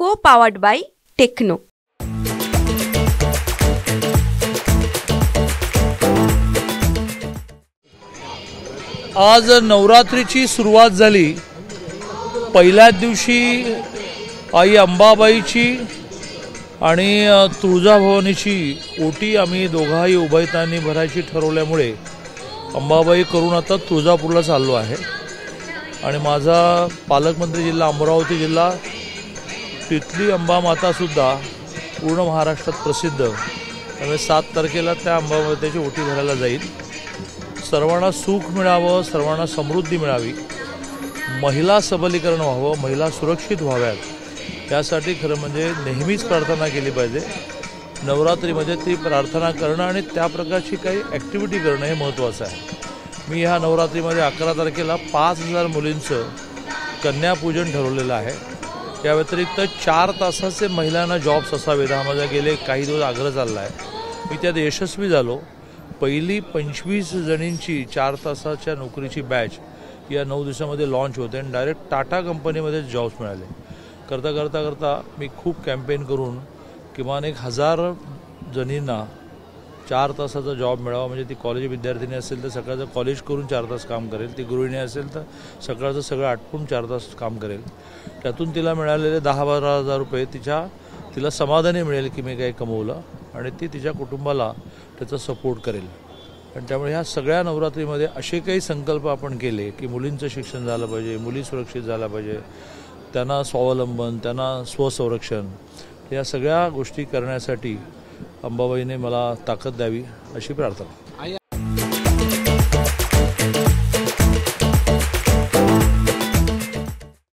Co-powered by Techno. आज नवरात्रीची सुरुवात झाली। पहिल्या दिवशी आई अंबाबाईची आणि तुळजाभवानीची ओटी आम्ही दोघाही उभयतांनी भरायची ठरवल्यामुळे अंबाबाई करून आता तुळजापूरला चाललो आहे। आणि माझा पालकमंत्री जिल्हा अमरावती जिल्हा, तिथली अंबा माता सुद्धा पूर्ण महाराष्ट्रात प्रसिद्ध, त्यामुळे 7 तारखेला त्या अंबामातेची ओटी भरायला जाईल। सर्वांना सुख मिळावं, सर्वांना समृद्धी मिळावी, महिला सबलीकरण व्हावं, महिला सुरक्षित व्हाव्यात, यासाठी खरं म्हणजे नेहमीच प्रार्थना केली पाहिजे। नवरात्रीमध्ये ती प्रार्थना करणं आणि त्या प्रकारची काही ॲक्टिव्हिटी करणं हे महत्त्वाचं आहे। मी ह्या नवरात्रीमध्ये 11 तारखेला 5000 मुलींचं कन्यापूजन ठरवलेलं आहे। या व्यतिरिक्त 4 तासाचे महिलांना जॉब्स असावेत, हा माझा गेले काही दिवस आग्रह चालला आहे। मी त्यात यशस्वी झालो। पहिली 25 जणींची 4 तासाच्या नोकरीची बॅच या 9 दिवसामध्ये लॉन्च होते आणि डायरेक्ट टाटा कंपनीमध्ये जॉब्स मिळाले। करता करता करता मी खूप कॅम्पेन करून किमान 1000 जणींना 4 तासाचा जॉब मिळावा। म्हणजे ती कॉलेज विद्यार्थिनी असेल तर सकाळचं कॉलेज करून 4 तास काम करेल, ती गृहिणी असेल तर सकाळचं सगळं आटपून 4 तास काम करेल। त्यातून तिला मिळालेले 10-12 हजार रुपये तिला समाधानी मिळेल की मी काही कमवलं, आणि ती तिच्या कुटुंबाला त्याचा सपोर्ट करेल। आणि त्यामुळे ह्या सगळ्या नवरात्रीमध्ये असे काही संकल्प आपण केले की मुलींचं शिक्षण झालं पाहिजे, मुली सुरक्षित झाल्या पाहिजे, त्यांना स्वावलंबन, त्यांना स्वसंरक्षण, या सगळ्या गोष्टी करण्यासाठी अंबाबाईने मला ताकद द्यावी अशी प्रार्थना।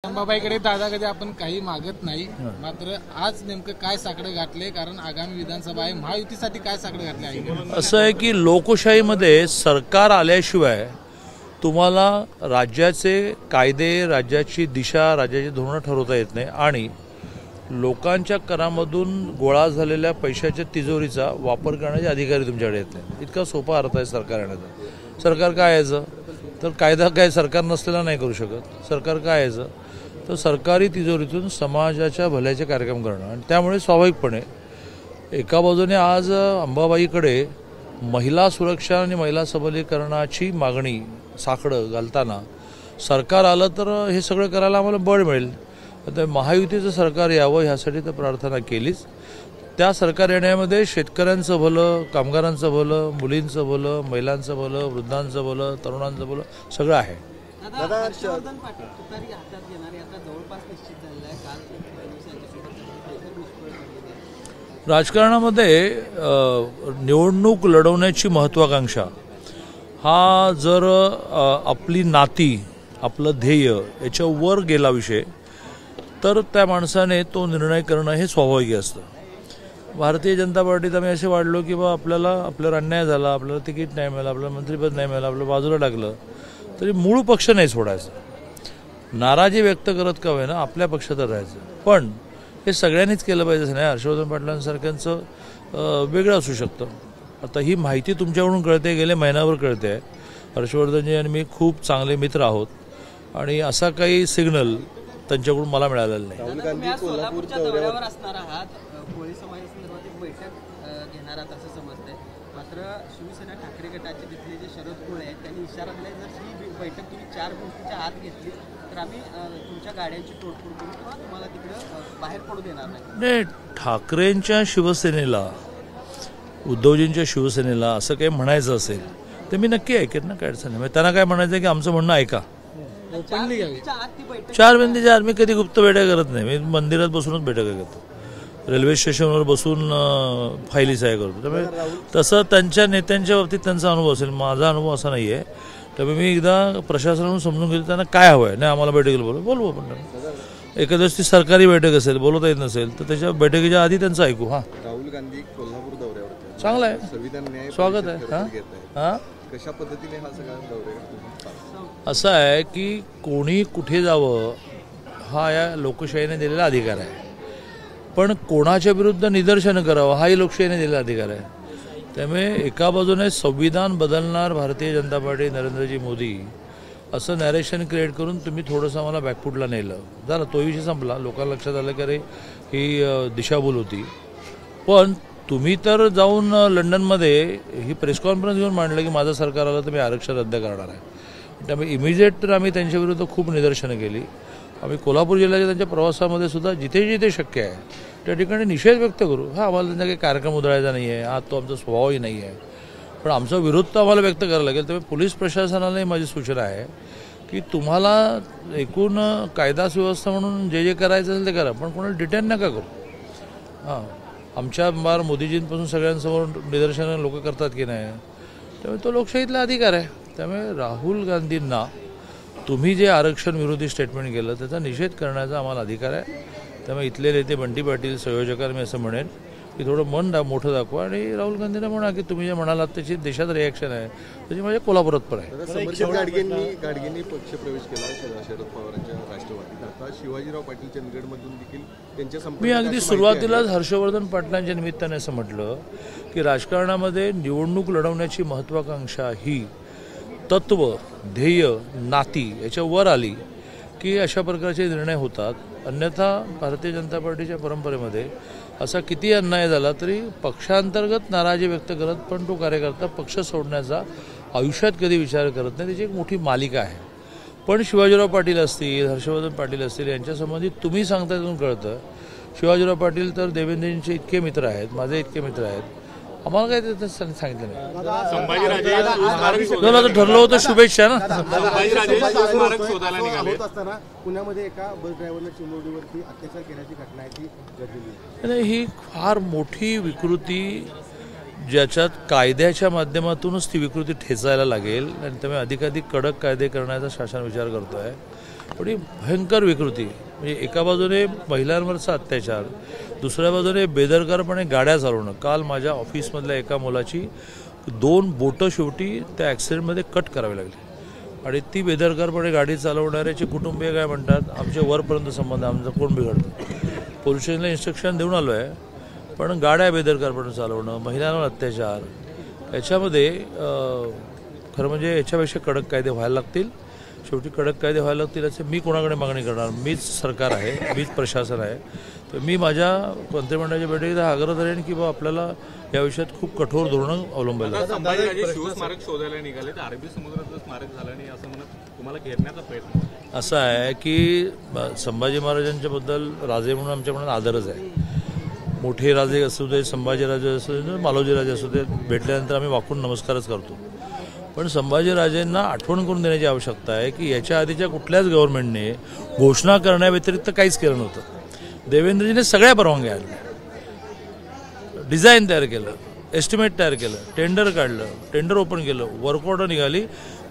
अंबाबाईकडे दादा कधी आपण काही मागत नाही, मात्र आज नेमकं काय साकडं घातले, कारण आगामी विधानसभा आहे, महायुतीसाठी काय साकडं घातले आहे? असं आहे की लोकशाहीमध्ये सरकार आल्याशिवाय तुम्हाला राज्याचे कायदे, राज्याची दिशा, राज्याची धोरणं ठरवता येत नाही, आणि लोकांच्या करामधून गोळा झालेल्या पैशाच्या तिजोरीचा वापर करण्याचे अधिकारी तुमच्याकडे येत नाही। इतका सोपा अर्थ आहे सरकार येण्याचा। सरकार काय यायचं तर कायदा काय सरकार नसलेला नाही करू शकत। सरकार काय यायचं तर सरकारी तिजोरीतून समाजाच्या भल्याचे कार्यक्रम करणं। आणि त्यामुळे स्वाभाविकपणे एका बाजूने आज अंबाबाईकडे महिला सुरक्षा आणि महिला सबलीकरणाची मागणी साकडं घालताना सरकार आलं तर हे सगळं करायला आम्हाला बळ मिळेल। आता महायुतीचं सरकार यावं ह्यासाठी तर प्रार्थना केलीच। त्या सरकार येण्यामध्ये शेतकऱ्यांचं भलं, कामगारांचं भलं, मुलींचं भलं, महिलांचं भलं, वृद्धांचं भलं, तरुणांचं भलं सगळं आहे। राजकारणामध्ये निवडणूक लढवण्याची महत्त्वाकांक्षा हा जर आपली नाती, आपलं ध्येय याच्यावर गेला विषय, तर त्या माणसाने तो निर्णय करणं हे स्वाभाविक असतं। भारतीय जनता पार्टीत आम्ही असे वाढलो की बा आपल्यावर अन्याय झाला, आपल्याला तिकीट नाही मिळालं, आपल्याला मंत्रिपद नाही मिळालं, आपल्याला बाजूला टाकलं, तरी मूळ पक्ष नाही सोडायचं। नाराजी व्यक्त करत का होईना आपल्या पक्षात राहायचं। पण हे सगळ्यांनीच केलं पाहिजे असं नाही। हर्षवर्धन पाटलांसारख्यांचं वेगळं असू शकतं। आता ही माहिती तुमच्याकडून कळते, गेले महिन्यावर कळते आहे। हर्षवर्धनजी आणि मी खूप चांगले मित्र आहोत, आणि असा काही सिग्नल त्यांच्याकडून मला मिळालेलं नाही। राहुल गांधी कोल्हापूरच्या दौऱ्यावर असणार आहात, कोळी समाजासंदर्भात एक बैठक घेणार आहात असं समजतंय, मात्र शिवसेना ठाकरे गटाचे तिथले जे शरद कोळे आहेत त्यांनी इशारा दिलाय, जर ही बैठक तुम्ही 4 गोष्टीच्या आत घेतली तर आम्ही तुमच्या गाड्यांची तोडफोड करू किंवा तुम्हाला तिकडं बाहेर पडू देणार नाही। ठाकरेंच्या शिवसेनेला, उद्धवजींच्या शिवसेनेला असं काही म्हणायचं असेल तर मी नक्की ऐकेन ना, काय अडचण नाही। त्यांना काय म्हणायचं की आमचं म्हणणं ऐका। 4 भिंतीच्या आत मी कधी गुप्त बैठक करत नाही। मी मंदिरात बसूनच बैठक करतो, रेल्वे स्टेशनवर बसून फायली सह्या करतो। त्यामुळे तसं त्यांच्या नेत्यांच्या बाबतीत त्यांचा अनुभव असेल, माझा अनुभव असा नाही आहे। त्यामुळे मी एकदा प्रशासनाकडून समजून घेतो त्यांना काय हवं आहे। नाही आम्हाला बैठकीला बोलवू आपण, एखाद्या ती सरकारी बैठक असेल, बोलवता येत नसेल तर त्याच्या बैठकीच्या आधी त्यांचं ऐकू। हां, राहुल गांधी कोल्हापूर दौऱ्यावर चांगलं आहे, संविधान न्याय स्वागत आहे। हां, कशा पद्धतीने हा सगळा दौरा? असं आहे की कोणी कुठे जावं हा या लोकशाहीने दिलेला अधिकार आहे, पण कोणाच्या विरुद्ध निदर्शनं करावं हाही लोकशाहीने दिलेला अधिकार आहे। त्यामुळे एका बाजूने संविधान बदलणार भारतीय जनता पार्टी, नरेंद्रजी मोदी, असं नॅरेशन क्रिएट करून तुम्ही थोडंसं आम्हाला बॅकफूटला नेलं, झालं, तो विषय संपला. लोकांना लक्षात आलं की अरे ही दिशाभूल होती. पण तुम्ही तर जाऊन लंडनमध्ये ही प्रेस कॉन्फरन्स घेऊन मांडलं की माझं सरकार आलं तर मी आरक्षण रद्द करणार आहे. त्यामुळे इमिजिएट तर आम्ही त्यांच्याविरुद्ध खूप निदर्शनं केली. आम्ही कोल्हापूर जिल्ह्याच्या त्यांच्या प्रवासामध्ये सुद्धा जिथे जिथे शक्य आहे त्या ठिकाणी निषेध व्यक्त करू. आम्हाला त्यांचा काही कार्यक्रम उधळायचा नाही आहे, हा तो आमचा स्वभावही नाही आहे, पण आमचा विरोध तर आम्हाला व्यक्त करायला लागेल. त्यामुळे पोलीस प्रशासनालाही माझी सूचना आहे की तुम्हाला एकूण कायदा सुव्यवस्था म्हणून जे जे करायचं असेल ते करा, पण कोणाला डिटेन नका करू. हां, आमच्या बार मोदीजींपासून सगळ्यांसमोर निदर्शनं लोक करतात की नाही, त्यामुळे तो लोकशाहीतला अधिकार आहे. त्यामुळे राहुल गांधींना तुम्ही जे आरक्षण विरोधी स्टेटमेंट केलं त्याचा निषेध करण्याचा आम्हाला अधिकार आहे. त्यामुळे इथले नेते बंटी पाटील संयोजकांना मी असं म्हणेन की थोडं मन मोठं दाखवा आणि राहुल गांधींना म्हणा की तुम्ही जे म्हणालात त्याची देशात रिॲक्शन आहे त्याची माझ्या कोल्हापुरात पण आहे. समर्जित गाडगेंनी पक्षप्रवेश केला शरद पवारांच्या राष्ट्रवादीत. आता शिवाजीराव पाटील चंदगडमधून देखील त्यांच्या मी अगदी सुरुवातीलाच हर्षवर्धन पाटलांच्या निमित्ताने असं म्हटलं की राजकारणामध्ये निवडणूक लढवण्याची महत्त्वाकांक्षा ही तत्व, ध्येय, नाती याच्या वर आली की अशा प्रकारचे निर्णय होतात. अन्यथा भारतीय जनता पार्टीच्या परंपरेमध्ये असा किती अन्याय झाला तरी पक्षांतर्गत नाराजी व्यक्त करत पण तो कार्यकर्ता पक्ष सोडण्याचा आयुष्यात कधी विचार करत नाही. त्याची एक मोठी मालिका आहे. पण शिवाजीराव पाटील असतील, हर्षवर्धन पाटील असतील यांच्यासंबंधित तुम्ही सांगता त्यातून कळतं. शिवाजीराव पाटील तर देवेंद्रजींचे इतके मित्र आहेत, माझे इतके मित्र आहेत, आम्हाला काय ते सांगितलं नाही. ठरलं होतं शुभेच्छा ना. पुण्यामध्ये एका बस ड्रायव्हरला चिमुरडीवरती अत्याचार केल्याची घटना आहे ती घडलेली. ही फार मोठी विकृती ज्याच्यात कायद्याच्या माध्यमातूनच ती विकृती ठेचायला लागेल आणि त्यामुळे अधिकाधिक कडक कायदे करण्याचा शासन विचार करतो आहे. पण ही भयंकर विकृती म्हणजे एका बाजूने महिलांवरचा अत्याचार, दुसऱ्या बाजूने बेदरकारपणे गाड्या चालवणं. काल माझ्या ऑफिसमधल्या एका मुलाची 2 बोटं शेवटी त्या ॲक्सिडेंटमध्ये कट करावी लागली आणि ती बेदरकारपणे गाडी चालवणाऱ्याचे कुटुंबीय काय म्हणतात, आमच्या वरपर्यंत संबंध, आमचा कोण बिघडतं. पोलीस स्टेशनला इन्स्ट्रक्शन देऊन आलो आहे, पण गाड्या बेदरकारपणे चालवणं, महिलांवर अत्याचार, याच्यामध्ये खरं म्हणजे याच्यापेक्षा कडक कायदे व्हायला लागतील. शेवटी कडक कायदे व्हायला लागतील असे मी कोणाकडे मागणी करणार. मीच सरकार आहे, मीच प्रशासन आहे. तर मी माझ्या मंत्रिमंडळाच्या बैठकीत आग्रह करेन की आपल्याला या विषयात खूप कठोर धोरणं अवलंबायला. शिवस्मारक शोधायला निघाले तर अरबी समुद्रातलं स्मारक झालं नाही असं म्हणत तुम्हाला घेरण्याचा प्रयत्न. असं आहे की संभाजी महाराजांच्या बद्दल राजे म्हणून आमच्या मनात आदरच आहे. मोठे राजे असू दे, संभाजीराजे असू दे, मालोजीराजे असू दे, भेटल्यानंतर आम्ही वाकून नमस्कारच करतो. पण संभाजीराजेंना आठवण करून देण्याची आवश्यकता आहे की याच्या आधीच्या कुठल्याच गव्हर्नमेंटने घोषणा करण्याव्यतिरिक्त काहीच केलं नव्हतं. देवेंद्रजीने सगळ्या परवानग्या आणल्या, डिझाईन तयार केलं, एस्टिमेट तयार केलं, टेंडर काढलं, टेंडर ओपन केलं, वर्क ऑर्डर निघाली,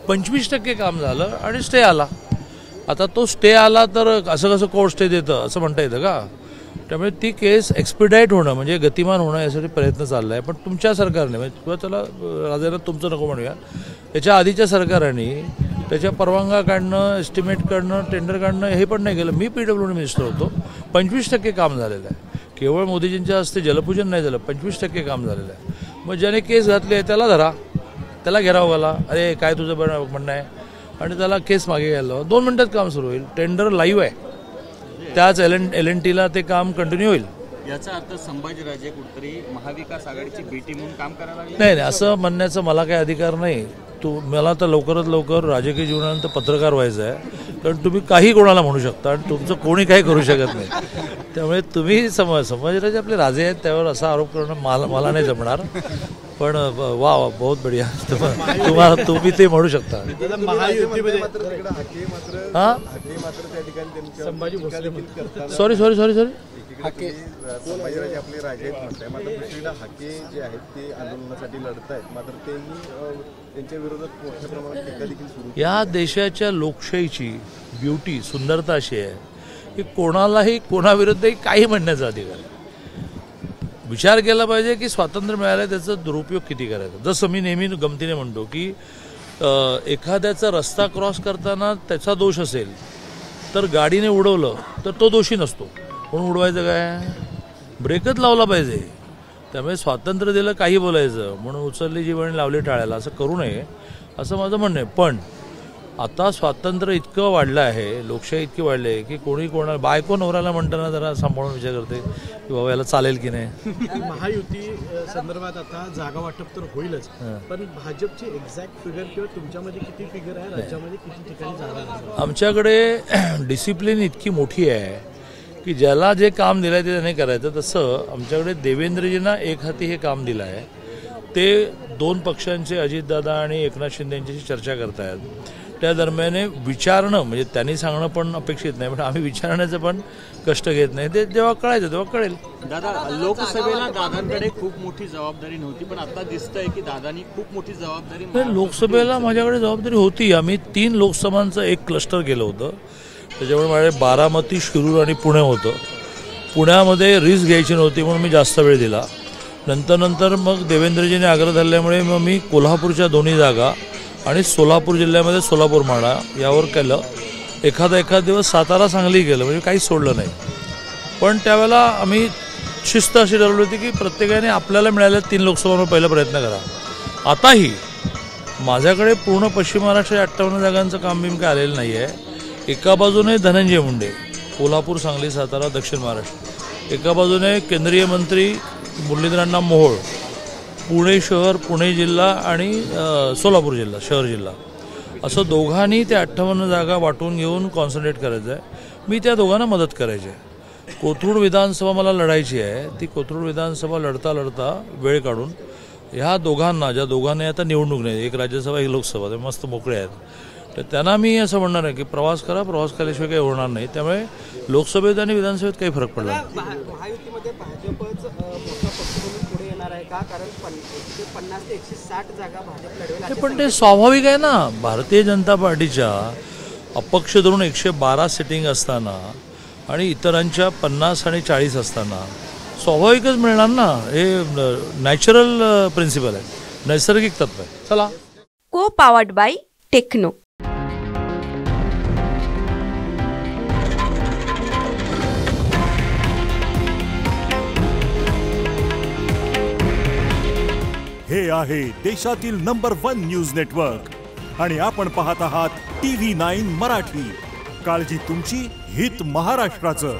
25% काम झालं आणि स्टे आला. आता तो स्टे आला तर असं कसं कोर्ट स्टे देतं असं म्हणता येतं का? त्यामुळे ती केस एक्सपिडाईट होणं म्हणजे गतिमान होणं यासाठी प्रयत्न चालला आहे. पण तुमच्या सरकारने म्हणजे किंवा त्याला राजांना तुमचं नको म्हणूया, याच्या आधीच्या सरकारने त्याच्या परवानग्या काढणं, एस्टिमेट काढणं, टेंडर काढणं हे पण नाही केलं. मी PWD मिनिस्टर होतो, 25% काम झालेलं आहे. केवळ मोदीजींच्या हस्ते जलपूजन नाही झालं, 25% काम झालेलं आहे. मग ज्याने केस घातली आहे त्याला धरा, त्याला घेराव घाला, अरे काय तुझं म्हणणं आहे, आणि त्याला केस मागे घ्यायला 2 मिनिटात काम सुरू होईल. टेंडर लाईव्ह आहे, त्याच LNTला ते काम कंटिन्यू होईल. याचा अर्थ संभाजीराजे कुठतरी महाविकास आघाडीची बेटी म्हणून काम करायला लागले. नाही, असं म्हणण्याचा मला काही अधिकार नाही. मला तर लवकरात लवकर राजकीय जीवनानंतर पत्रकार व्हायचं आहे, कारण तुम्ही काही कोणाला म्हणू शकता आणि तुमचं कोणी काही करू शकत नाही. त्यामुळे तुम्ही संभाजीराजे आपले राजे आहेत त्यावर असा आरोप करणं मला नाही जमणार. पण वा बहुत बढिया, तुम्हाला तुम्ही ते म्हणू शकता. सॉरी संभाजीराजे आपले राजे आहेत म्हणताय, मात्र दुसरीकडे हाके जे आहेत ते आंदोलनासाठी लढत आहेत, मात्र तेही त्यांच्या विरोधात मोठ्या प्रमाणात टीका देखील सुरू. या देशाच्या लोकशाहीची ब्युटी, सुंदरता अशी आहे की कोणालाही कोणाविरुद्धही काही म्हणण्याचा अधिकार आहे. विचार केला पाहिजे की स्वातंत्र्य मिळालं त्याचा दुरुपयोग किती करायचा. जसं मी नेहमी गमतीने म्हणतो की एखाद्याचा रस्ता क्रॉस करताना त्याचा दोष असेल तर गाडीने उडवलं तर तो दोषी नसतो. म्हणून उडवायचं काय, ब्रेकच लावला पाहिजे. त्यामुळे स्वातंत्र्य दिलं काही बोलायचं म्हणून उचलली जीवन लावली टाळायला असं करू नये असं माझं म्हणणं आहे. पण आता स्वातंत्र्य इतकं वाढलं आहे, लोकशाही इतकी वाढली आहे की कोणी कोणाला बायको नवऱ्याला म्हणताना जरा सांभाळून विचार करते की बाबा याला चालेल की नाही. महायुती संदर्भात आता जागा वाटप तर होईलच, पण भाजपची एक्झॅक्ट फिगर किंवा तुमच्यामध्ये किती फिगर आहे, राज्यामध्ये किती ठिकाणी जागा? आमच्याकडे डिसिप्लिन इतकी मोठी आहे की ज्याला जे काम दिलं आहे ते त्याने करायचं. तसं आमच्याकडे देवेंद्रजींना एक हाती हे काम दिलं आहे. ते 2 पक्षांचे अजितदादा आणि एकनाथ शिंदे यांच्याशी चर्चा करतायत. त्या दरम्यान विचारणं म्हणजे त्यांनी सांगणं पण अपेक्षित नाही, पण आम्ही विचारण्याचं पण कष्ट घेत नाही. ते जेव्हा कळायचं तेव्हा कळेल. दादा, लोकसभेला दादांकडे खूप मोठी जबाबदारी नव्हती, पण आता दिसतंय की दादांनी खूप मोठी जबाबदारी. लोकसभेला माझ्याकडे जबाबदारी होती. आम्ही 3 लोकसभांचं एक क्लस्टर केलं होतं. त्याच्यामुळे माझ्याकडे बारामती, शिरूर आणि पुणे होतं. पुण्यामध्ये रिस्क घ्यायची नव्हती म्हणून मी जास्त वेळ दिला. नंतर मग देवेंद्रजीने आग्रह धरल्यामुळे मग मी कोल्हापूरच्या 2 जागा आणि सोलापूर जिल्ह्यामध्ये सोलापूर माडा यावर केलं. एखादा दिवस सातारा, सांगली केलं, म्हणजे काहीच सोडलं नाही. पण त्यावेळेला आम्ही शिस्त अशी ठरवली होती की प्रत्येकाने आपल्याला मिळाल्या 3 लोकसभांवर पहिला प्रयत्न करा. आताही माझ्याकडे पूर्ण पश्चिम महाराष्ट्राच्या 58 जागांचं काम मी काय आलेलं नाही आहे. एका बाजूने धनंजय मुंडे, कोल्हापूर, सांगली, सातारा, दक्षिण महाराष्ट्र. एका बाजूने केंद्रीय मंत्री मुरलीधरांना मोहोळ, पुणे शहर, पुणे जिल्हा आणि सोलापूर जिल्हा, शहर जिल्हा, असं दोघांनी त्या 58 जागा वाटून घेऊन कॉन्सन्ट्रेट करायचं आहे. मी त्या दोघांना मदत करायची आहे. कोथरूड विधानसभा मला लढायची आहे. ती कोथरूड विधानसभा लढता वेळ काढून ह्या दोघांना, ज्या दोघांनी आता निवडणूक नाही, एक राज्यसभा एक लोकसभा, ते मस्त मोकळे आहेत, तर त्यांना मी असं म्हणणार आहे की प्रवास करा, प्रवास केल्याशिवाय काही होणार नाही. त्यामुळे लोकसभेत आणि विधानसभेत काही फरक पडला नाही. महायुतीमध्ये भाजपच मोठा पक्ष म्हणून पुढे येणार आहे का? कारण 150 ते 160 जागा भाजप लढवेल. पण ते स्वाभाविक आहे ना. भारतीय जनता पार्टीच्या अपक्ष धरून 112 सिटिंग असताना आणि इतरांच्या 50 आणि 40 असताना स्वाभाविकच मिळणार ना. हे नॅचरल प्रिन्सिपल आहे, नैसर्गिक तत्व आहे. चला. को पावर्ड बाय टेक्नो. हे आहे देशातील नंबर 1 न्यूज नेटवर्क आणि आपण पाहत आहात TV9 मराठी. काळजी तुमची, हित महाराष्ट्राचं.